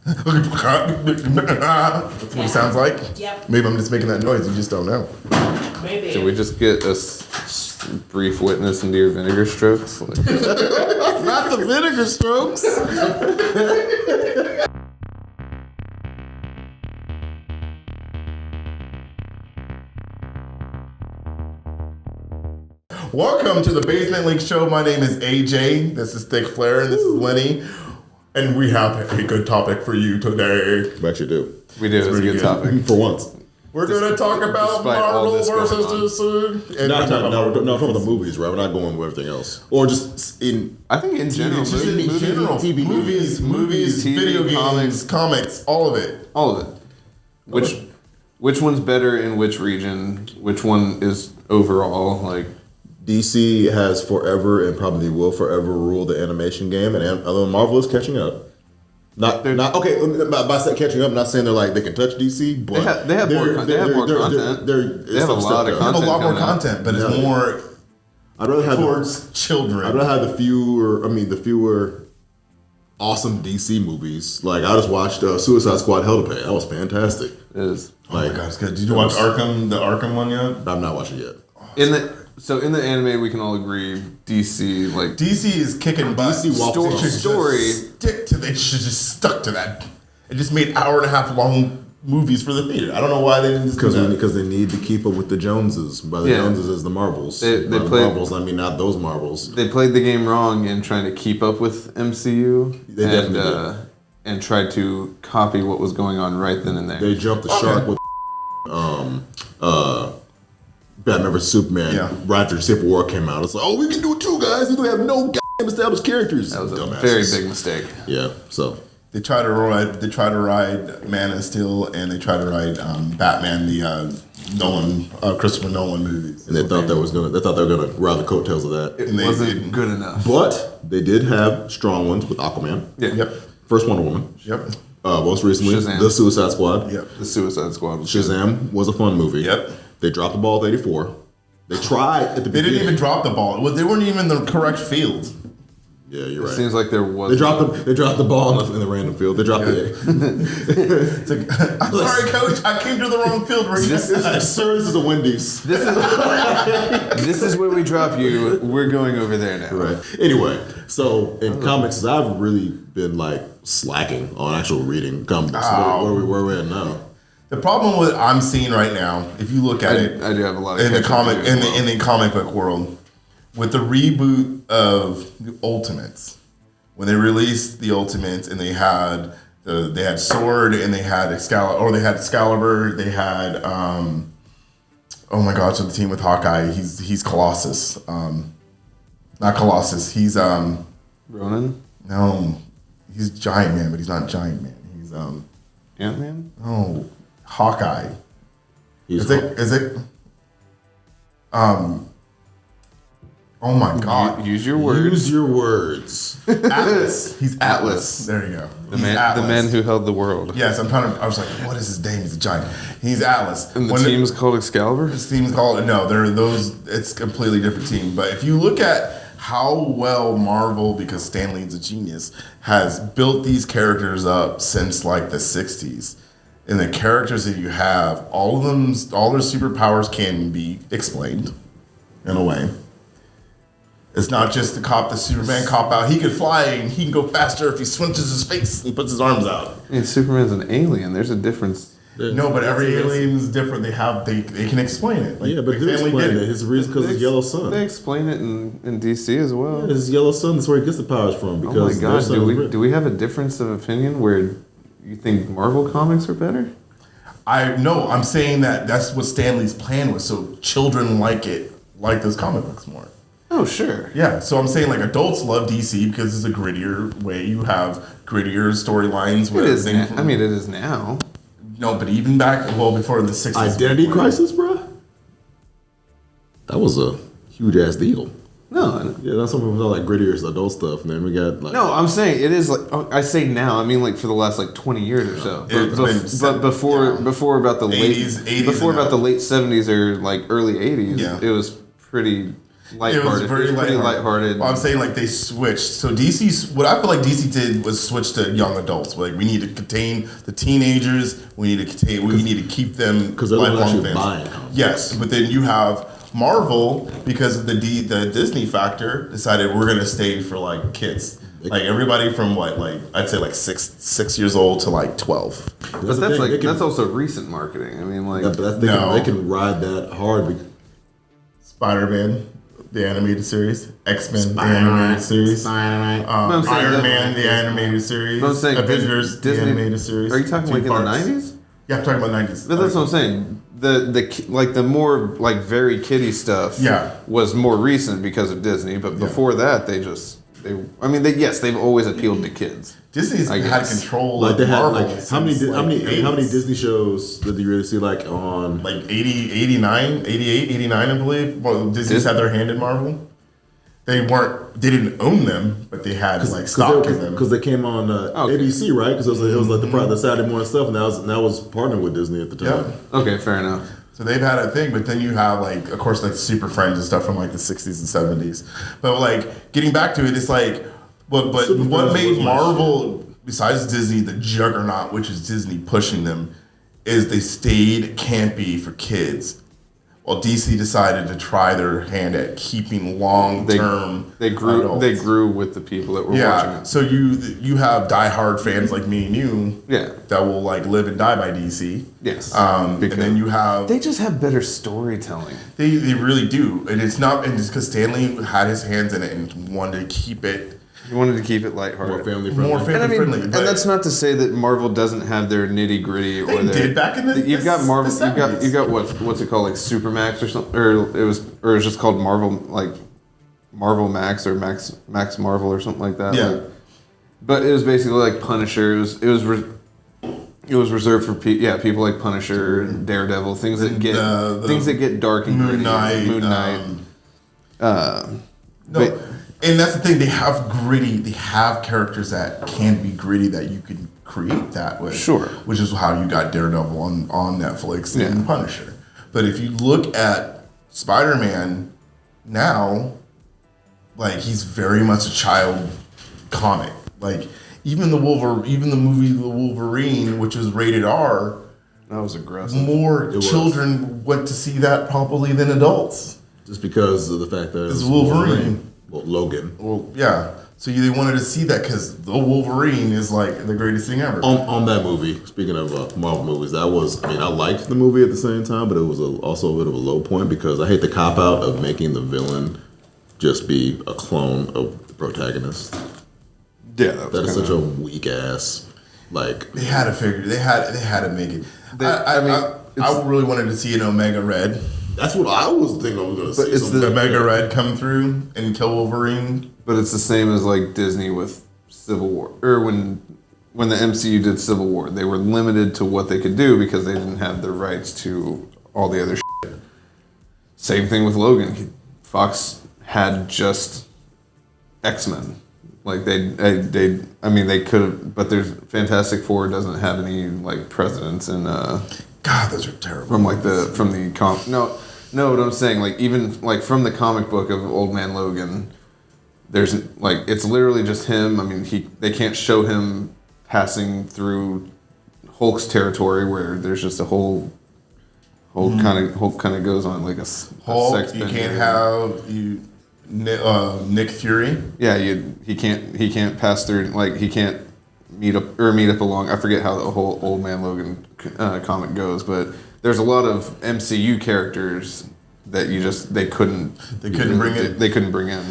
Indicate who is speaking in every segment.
Speaker 1: That's what it sounds like?
Speaker 2: Yep.
Speaker 1: Maybe I'm just making that noise, you just don't know.
Speaker 2: Maybe.
Speaker 3: Did we just get a brief witness into your vinegar strokes?
Speaker 1: Not the vinegar strokes. Welcome to the Basement Link Show. My name is AJ. This is Thick Flair, and this is Lenny. And we have a good topic for you today.
Speaker 4: We actually do.
Speaker 3: We do. It's a good topic.
Speaker 4: For once.
Speaker 1: We're going to talk about Marvel versus DC.
Speaker 4: No, we're talking about the movies, right? We're not going with everything else. Or just in...
Speaker 3: I think in general.
Speaker 1: TV, movies,
Speaker 3: TV,
Speaker 1: video games, comics, all of it.
Speaker 3: All of it. Which one's better in which region? Which one is overall, like...
Speaker 4: DC has forever and probably will forever rule the animation game, and Marvel is catching up. Not okay. By catching up, I'm not saying they can touch DC, but
Speaker 3: they have more content. They have a lot of content.
Speaker 1: They have a lot more content, but it's more.
Speaker 4: I'd rather have
Speaker 1: towards children.
Speaker 4: I'd rather have the fewer awesome DC movies. Like I just watched Suicide Squad: Hell to Pay. That was fantastic.
Speaker 3: It is.
Speaker 1: Oh my god, it's good. Did you watch Arkham? The Arkham one yet?
Speaker 4: I'm not watching it yet.
Speaker 3: In the anime, we can all agree DC
Speaker 1: is kicking butt.
Speaker 4: DC
Speaker 3: story.
Speaker 1: They should just stuck to that. It just made hour-and-a-half long movies for the theater. I don't know why they didn't just do that.
Speaker 4: Because they need to keep up with the Joneses. By the Joneses as the Marvels. Marvels, I mean not those Marvels.
Speaker 3: They played the game wrong in trying to keep up with MCU.
Speaker 4: They definitely did.
Speaker 3: And tried to copy what was going on right then and there.
Speaker 4: They jumped the shark with Batman vs Superman. Right after Civil War came out, it's like, oh, we can do it too, guys. We don't have no goddamn established characters.
Speaker 3: That was a very big mistake.
Speaker 4: Yeah, so
Speaker 1: they try to ride Man of Steel, and they try to ride Batman, the Christopher Nolan movies.
Speaker 4: And they thought they were gonna ride the coattails of that.
Speaker 3: It wasn't good enough.
Speaker 4: But they did have strong ones with Aquaman.
Speaker 3: Yeah.
Speaker 1: Yep.
Speaker 4: First Wonder Woman.
Speaker 1: Yep.
Speaker 4: Most recently,
Speaker 3: Shazam.
Speaker 4: The Suicide Squad.
Speaker 1: Yep.
Speaker 3: The Suicide Squad was
Speaker 4: Shazam was a fun movie.
Speaker 1: Yep.
Speaker 4: They dropped the ball at 84. They tried at the beginning.
Speaker 1: They didn't even drop the ball. They weren't even in the correct field.
Speaker 4: Yeah, you're right.
Speaker 3: It seems like there was.
Speaker 4: They dropped the ball in the random field. They dropped the.
Speaker 1: I'm sorry, Coach. I came to the wrong field.
Speaker 4: Sir, this is a Wendy's.
Speaker 3: This is where we drop you. We're going over there now.
Speaker 4: Right. Anyway, so in comics, I've really been slacking on actual reading comics. Where are we at now?
Speaker 1: The problem with I'm seeing right now, if you look at it,
Speaker 3: I do have a lot of
Speaker 1: in the comic book world, with the reboot of the Ultimates, when they released the Ultimates and they had Sword and they had Excalibur, they had oh my gosh, so the team with Hawkeye, he's Colossus, not Colossus, he's
Speaker 3: Ronan?
Speaker 1: No, he's Giant Man, but he's not Giant Man, he's
Speaker 3: Ant-Man?
Speaker 1: No. Hawkeye. Is it? Oh my God!
Speaker 3: Use your words.
Speaker 4: Use your words.
Speaker 1: Atlas. He's Atlas. There you go.
Speaker 3: The man who held the world.
Speaker 1: Yes, I was like, what is his name? He's a giant. He's Atlas.
Speaker 3: And the team's called Excalibur.
Speaker 1: His team's called they're those. It's a completely different team. But if you look at how well Marvel, because Stan Lee's a genius, has built these characters up since the '60s. And the characters that you have, all their superpowers can be explained in a way. It's not just the Superman cop out. He can fly and he can go faster if he switches his face and puts his arms out.
Speaker 3: I mean, Superman's an alien. There's a difference.
Speaker 1: No, but every alien is different. They can explain it.
Speaker 4: But they explain it. His reason because his yellow sun.
Speaker 3: They explain it in DC as well.
Speaker 4: Yeah, his yellow sun. That's where he gets the powers from. Because
Speaker 3: oh my God, do we have a difference of opinion where you think Marvel comics are better?
Speaker 1: I'm saying that's what Stan Lee's plan was, so children like those comic books more.
Speaker 3: Oh, sure.
Speaker 1: Yeah, so I'm saying adults love DC because it's a grittier way. You have grittier storylines.
Speaker 3: It is. It is now.
Speaker 1: No, but even before the '60s.
Speaker 4: Identity Crisis, bro. That was a huge ass deal.
Speaker 3: No.
Speaker 4: Yeah, that's something with grittier adult stuff, and then we got
Speaker 3: No, I'm saying it is I say now. I mean for the last 20 years or so. But before about the
Speaker 1: 80s,
Speaker 3: late 80s before about the late 70s or early 80s, it was pretty. lighthearted.
Speaker 1: It was very
Speaker 3: pretty
Speaker 1: lighthearted. Well, I'm saying like they switched. So what I feel like DC did was switch to young adults. Like we need to contain the teenagers. We need to keep them
Speaker 4: because they're actually buying.
Speaker 1: Yes, but then you have Marvel, because of the Disney factor, decided we're gonna stay for like kids. Like everybody from I'd say like 6 years old to like 12.
Speaker 3: But that's also recent marketing. I mean, like
Speaker 4: they can ride that hard.
Speaker 1: Spider-Man, the animated series, X-Men, the animated series, Iron Man, the animated series, Avengers, the animated series.
Speaker 3: Are you talking like in the 90s?
Speaker 1: Yeah, I'm talking about 90s.
Speaker 3: But that's what I'm saying. The more like very kiddie stuff was more recent because of Disney, but before that they've always appealed to kids.
Speaker 1: Disney's had control.
Speaker 4: Like they had
Speaker 1: Marvel
Speaker 4: how many Disney shows did you really see like on
Speaker 1: like 80, 89, 88, 89 I believe. Well, Disney's had their hand in Marvel. They didn't own them, but they had like stock in them
Speaker 4: because they came on ABC, right? Because it was like the Saturday morning stuff, and that was partnered with Disney at the time.
Speaker 3: Yeah. Okay, fair enough.
Speaker 1: So they've had a thing, but then you have like, of course, like Super Friends and stuff from like the 60s and 70s. But like getting back to it, it's like, but what made Marvel, besides Disney, the juggernaut, which is Disney pushing them, is they stayed campy for kids. Well, DC decided to try their hand at keeping long-term.
Speaker 3: They grew with the people that were watching it.
Speaker 1: So you have diehard fans like me and you.
Speaker 3: Yeah.
Speaker 1: That will like live and die by DC.
Speaker 3: Yes.
Speaker 1: And then you have.
Speaker 3: They just have better storytelling.
Speaker 1: They really do, and it's because Stanley had his hands in it and wanted to keep it.
Speaker 3: He wanted to keep it lighthearted,
Speaker 1: more family friendly.
Speaker 3: And that's not to say that Marvel doesn't have their nitty gritty.
Speaker 1: They did back in the.
Speaker 3: You've got Marvel. You've got what's it called, like Supermax or something, or it was just called Marvel, like Marvel Max or Max Marvel or something like that.
Speaker 1: Yeah.
Speaker 3: But it was basically like Punisher. It was reserved for people like Punisher, Daredevil, things that get dark and gritty. Moon Knight.
Speaker 1: And that's the thing. They have gritty. They have characters that can be gritty that you can create that with.
Speaker 3: Sure.
Speaker 1: Which is how you got Daredevil on Netflix and Punisher. But if you look at Spider-Man now, like he's very much a child comic. Like even the movie The Wolverine, which was rated R,
Speaker 3: that was aggressive.
Speaker 1: More children went to see that probably than adults.
Speaker 4: Just because of the fact that
Speaker 1: it's Wolverine.
Speaker 4: Well, Logan.
Speaker 1: Well, yeah. So they wanted to see that because the Wolverine is like the greatest thing ever.
Speaker 4: On that movie, speaking of Marvel movies, I liked the movie at the same time, but it was also a bit of a low point because I hate the cop out of making the villain just be a clone of the protagonist.
Speaker 3: Yeah,
Speaker 4: that is such a weak ass. Like
Speaker 1: they had to figure. They had to make it. I really wanted to see an Omega Red.
Speaker 4: That's what I was thinking I was going to see.
Speaker 1: It's the Omega Red come through and kill Wolverine.
Speaker 3: But it's the same as like Disney with Civil War, or when the MCU did Civil War, they were limited to what they could do because they didn't have the rights to all the other shit. Same thing with Logan. Fox had just X-Men. Like they could have, but there's Fantastic Four doesn't have any like presidents and
Speaker 1: God, those are terrible.
Speaker 3: From the comic. No, what I'm saying, like even like from the comic book of Old Man Logan, there's like it's literally just him. I mean, they can't show him passing through Hulk's territory where there's just a Hulk kind of goes on like a
Speaker 1: Hulk.
Speaker 3: Sex
Speaker 1: you can't have Nick Fury.
Speaker 3: Yeah, he can't pass through, like he can't meet up along. I forget how the whole Old Man Logan comic goes, but there's a lot of MCU characters that they couldn't bring in.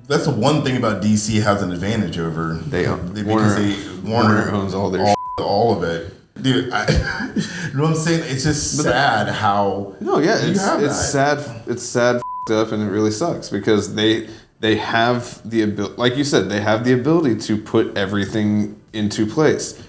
Speaker 1: That's the one thing about DC has an advantage over. Warner
Speaker 3: owns all their
Speaker 1: all of it. Dude, you know what I'm saying? It's just sad how.
Speaker 3: No, yeah, it's sad. It's sad up, and it really sucks because they have the ability, like you said, they have the ability to put everything into place,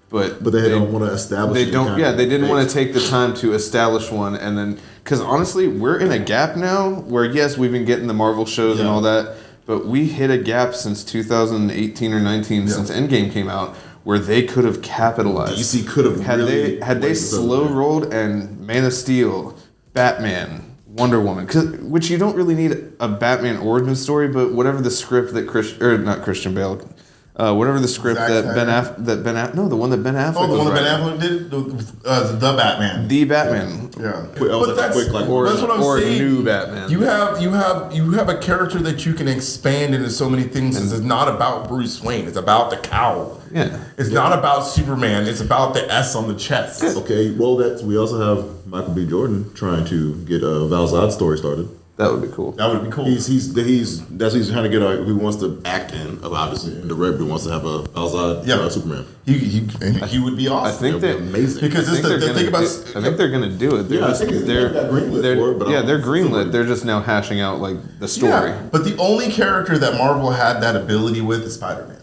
Speaker 3: but
Speaker 4: they don't want to establish.
Speaker 3: They don't. Yeah, they didn't want to take the time to establish one, and then because honestly, we're in a gap now where yes, we've been getting the Marvel shows and all that, but we hit a gap since 2018 or 19 since Endgame came out. Where they could have capitalized.
Speaker 4: DC could have
Speaker 3: had they slow rolled and Man of Steel, Batman, Wonder Woman, which you don't really need a Batman origin story, but whatever the script that not Christian Bale, whatever the script
Speaker 1: Zack
Speaker 3: that
Speaker 1: Snyder?
Speaker 3: the one that Ben Affleck.
Speaker 1: Oh, the
Speaker 3: was
Speaker 1: one that Ben
Speaker 3: writing.
Speaker 1: Affleck did, the Batman.
Speaker 3: The Batman.
Speaker 1: Yeah,
Speaker 4: But that's quick, like,
Speaker 3: Or,
Speaker 1: that's what I'm
Speaker 3: or
Speaker 1: saying.
Speaker 3: new Batman.
Speaker 1: You have a character that you can expand into so many things. It's not about Bruce Wayne. It's about the cowl.
Speaker 3: Yeah.
Speaker 1: It's not about Superman. It's about the S on the chest.
Speaker 4: Okay, well, we also have Michael B. Jordan trying to get a Val Zod story started.
Speaker 3: That would be cool.
Speaker 1: That would be cool.
Speaker 4: That's what he's trying to get. He wants to act in. Obviously, the Red wants to have a Val Zod Superman.
Speaker 1: He would be awesome.
Speaker 3: I think
Speaker 4: That'd be amazing.
Speaker 1: Because
Speaker 3: I think
Speaker 1: the thing about
Speaker 3: I think they're gonna do it. They're
Speaker 4: Yeah, I think they're greenlit for it, but
Speaker 3: they're greenlit. They're just now hashing out like the story.
Speaker 1: Yeah, but the only character that Marvel had that ability with is Spider-Man.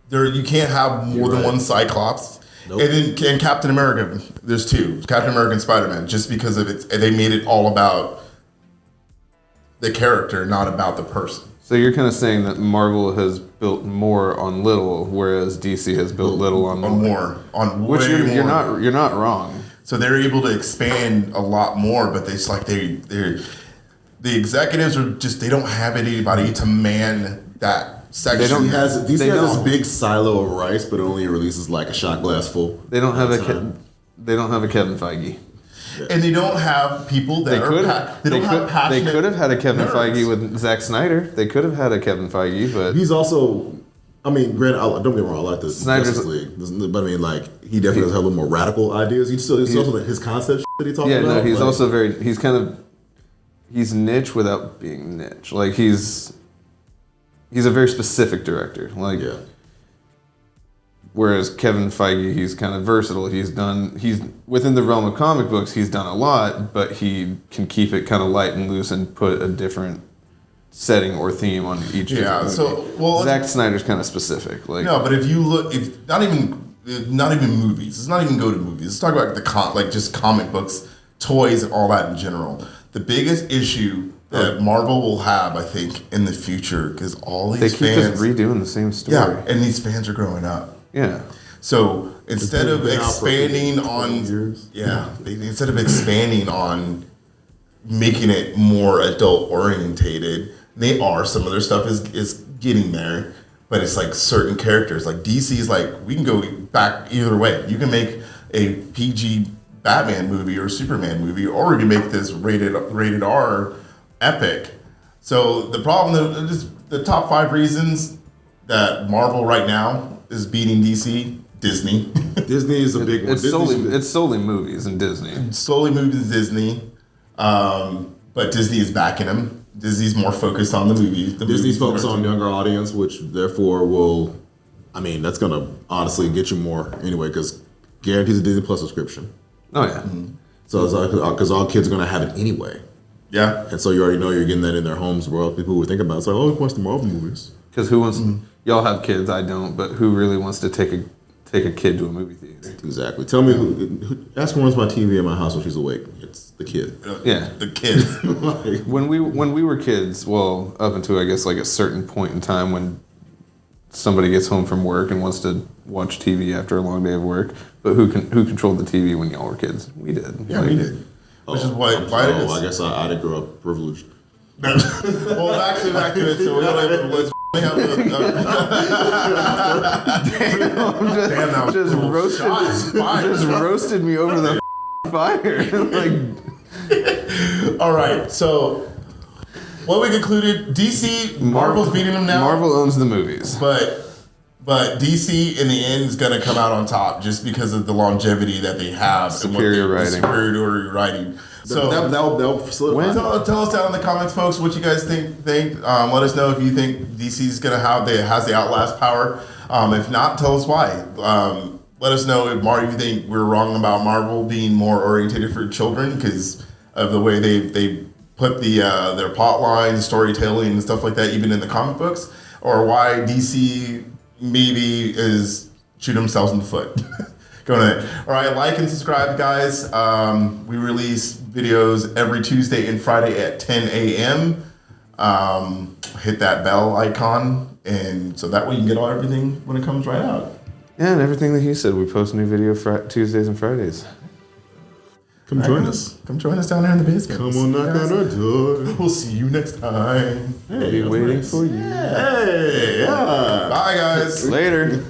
Speaker 1: You can't have more than one Cyclops.
Speaker 4: Nope.
Speaker 1: And then Captain America, there's two, Captain America and Spider-Man, just because of it. They made it all about the character, not about the person.
Speaker 3: So you're kind of saying that Marvel has built more on little, whereas DC has built little on more.
Speaker 1: Which
Speaker 3: you're not wrong.
Speaker 1: So they're able to expand a lot more, but it's like the executives are just, they don't have anybody to man that section.
Speaker 3: They don't
Speaker 4: DC
Speaker 3: They
Speaker 4: has this
Speaker 3: don't.
Speaker 4: big silo of rice, but it only releases like a shot glass full.
Speaker 3: They don't have
Speaker 4: at time.
Speaker 3: they don't have a Kevin Feige.
Speaker 1: And they don't have people that
Speaker 3: They could have had a Kevin
Speaker 1: nerds.
Speaker 3: Feige with Zack Snyder. They could have had a Kevin Feige, but
Speaker 4: He's also, I mean, granted, don't get me wrong, I like the
Speaker 3: Snyder's-
Speaker 4: Justice League, but I mean, like, he definitely does have a little more radical ideas. He's also his concept that he talks
Speaker 3: yeah,
Speaker 4: about.
Speaker 3: no, he's
Speaker 4: like,
Speaker 3: also he's niche without being niche. Like he's a very specific director. Like
Speaker 4: yeah.
Speaker 3: Whereas Kevin Feige, he's kind of versatile. He's within the realm of comic books, he's done a lot, but he can keep it kind of light and loose and put a different setting or theme on each.
Speaker 1: Yeah.
Speaker 3: So Zack Snyder's kind of specific. Like
Speaker 1: no, but if you look, if not even movies, let's not even go to movies. Let's talk about just comic books, toys, and all that in general. The biggest issue that Marvel will have, I think, in the future, because all these
Speaker 3: they keep
Speaker 1: fans
Speaker 3: just redoing the same story.
Speaker 1: yeah, and these fans are growing up.
Speaker 3: Yeah.
Speaker 1: So instead of
Speaker 4: been out for
Speaker 1: expanding
Speaker 4: 20
Speaker 1: on,
Speaker 4: years.
Speaker 1: instead of expanding on making it more adult orientated, some of their stuff is getting there, but it's like certain characters. Like DC's like, we can go back either way. You can make a PG Batman movie or Superman movie, or we can make this rated R epic. So the problem, the top 5 reasons that Marvel right now is beating DC, Disney.
Speaker 4: Disney is a big one.
Speaker 3: It's solely movies and Disney.
Speaker 1: Solely movies Disney, but Disney is backing them. Disney's more focused on the movies.
Speaker 4: Disney's focused on younger audience, which therefore will, I mean, that's going to honestly get you more anyway, because guarantees a Disney Plus subscription.
Speaker 3: Oh yeah.
Speaker 4: So it's like, because all kids are going to have it anyway.
Speaker 1: Yeah.
Speaker 4: And so you already know you're getting that in their homes. Where people who think about it, it's like, oh, watch the Marvel movies.
Speaker 3: Because who wants? Y'all have kids, I don't. But who really wants to take a kid to a movie theater?
Speaker 4: Exactly. Tell me, ask who runs my TV in my house when she's awake. It's the kid.
Speaker 3: Yeah.
Speaker 1: The kids.
Speaker 4: Like,
Speaker 3: When we were kids, well, up until I guess like a certain point in time when somebody gets home from work and wants to watch TV after a long day of work, but who controlled the TV when y'all were kids? We did.
Speaker 1: Yeah, we did. Which is why it is.
Speaker 4: I guess I didn't grow up privileged.
Speaker 1: Well, back to it. So let's have damn, that was
Speaker 3: Just roasted.
Speaker 1: shots fired.
Speaker 3: Just roasted me over the fire. Like
Speaker 1: All right, so what we concluded, DC, Marvel's beating them now.
Speaker 3: Marvel owns the movies.
Speaker 1: But DC in the end is going to come out on top just because of the longevity that they have.
Speaker 3: Superior writing.
Speaker 1: Superior writing. So
Speaker 4: That'll solidify.
Speaker 1: tell us down in the comments, folks, what you guys think. Let us know if you think DC's going to has the outlast power. If not, tell us why. Let us know if you think we're wrong about Marvel being more orientated for children because of the way they put their plot lines, storytelling, and stuff like that, even in the comic books, or why DC maybe is shoot themselves in the foot. Going ahead. All right, like and subscribe, guys. We release videos every Tuesday and Friday at 10 a.m. Hit that bell icon, and so that way you can get everything when it comes right out.
Speaker 3: Yeah, and everything that he said, we post new video Tuesdays and Fridays.
Speaker 4: Come join us.
Speaker 1: Come join us down there in the basement.
Speaker 4: Come on, knock on our door.
Speaker 1: We'll see you next time.
Speaker 3: We'll be waiting for you.
Speaker 4: Hey, yeah.
Speaker 1: Bye, guys.
Speaker 3: Later.